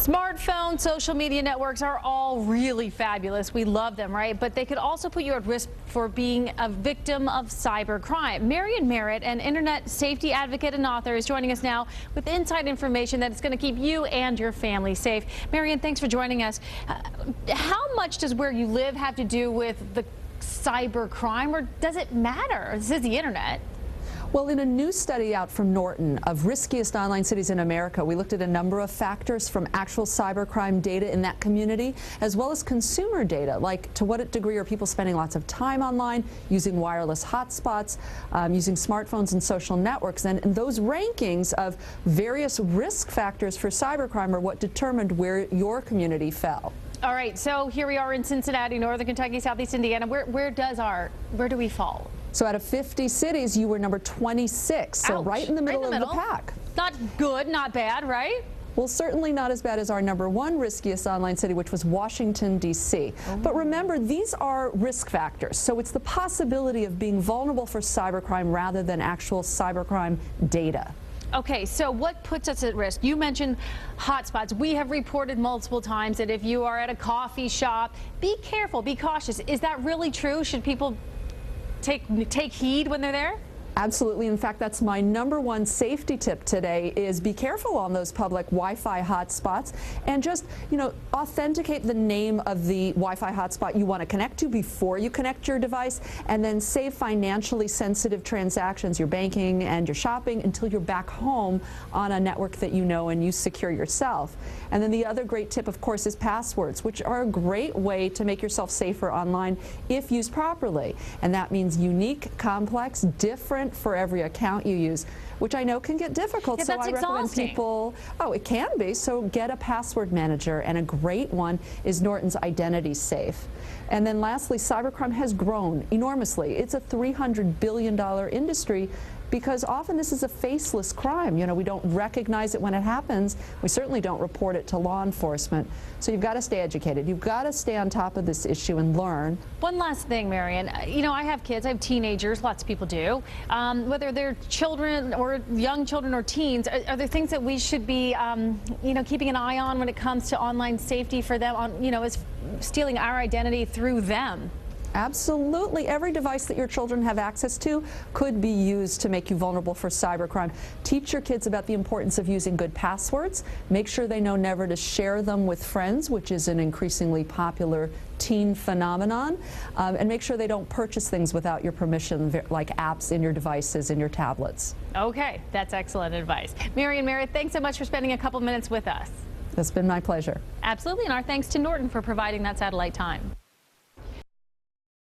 Smartphone social media networks are all really fabulous. We love them, right? But they could also put you at risk for being a victim of cybercrime. Marian Meritt, an internet safety advocate and author, is joining us now with inside information that is going to keep you and your family safe. Marian, thanks for joining us. How much does where you live have to do with the cybercrime, or does it matter? This is the internet. Well, in a new study out from Norton of riskiest online cities in America, we looked at a number of factors from actual cybercrime data in that community, as well as consumer data, like to what degree are people spending lots of time online, using wireless hotspots, using smartphones and social networks. And those rankings of various risk factors for cybercrime are what determined where your community fell. All right, so here we are in Cincinnati, Northern Kentucky, Southeast Indiana. Where do we fall? So out of 50 cities, you were number 26, so Ouch. right in the middle of the pack. Not good, not bad, right? Well, certainly not as bad as our number one riskiest online city, which was Washington, D.C. But remember, these are risk factors, so it's the possibility of being vulnerable for cybercrime rather than actual cybercrime data. Okay, so what puts us at risk? You mentioned hotspots. We have reported multiple times that if you are at a coffee shop, be careful, be cautious. Is that really true? Should people take heed when they're there? Absolutely. In fact, that's my number one safety tip today is be careful on those public Wi-Fi hotspots and just, authenticate the name of the Wi-Fi hotspot you want to connect to before you connect your device, and then save financially sensitive transactions, your banking and your shopping, until you're back home on a network that you know and you secure yourself. And then the other great tip, of course, is passwords, which are a great way to make yourself safer online if used properly. And that means unique, complex, different for every account you use, which I know can get difficult. Yeah, so that's I recommend exhausting. people, it can be, so get a password manager, and a great one is Norton's Identity Safe. And then lastly, cybercrime has grown enormously. It's a $300 billion industry because often this is a faceless crime. We don't recognize it when it happens. We certainly don't report it to law enforcement. So you've got to stay educated. You've got to stay on top of this issue and learn. One last thing, Marian. I have kids. I have teenagers. Lots of people do. Whether they're children or young children or teens, are there things that we should be, keeping an eye on when it comes to online safety for them, as stealing our identity through them? Absolutely. Every device that your children have access to could be used to make you vulnerable for cybercrime. Teach your kids about the importance of using good passwords. Make sure they know never to share them with friends, which is an increasingly popular teen phenomenon. And make sure they don't purchase things without your permission, like apps in your devices, in your tablets. Okay, that's excellent advice. Marian Meritt, thanks so much for spending a couple minutes with us. It's been my pleasure. Absolutely, and our thanks to Norton for providing that satellite time.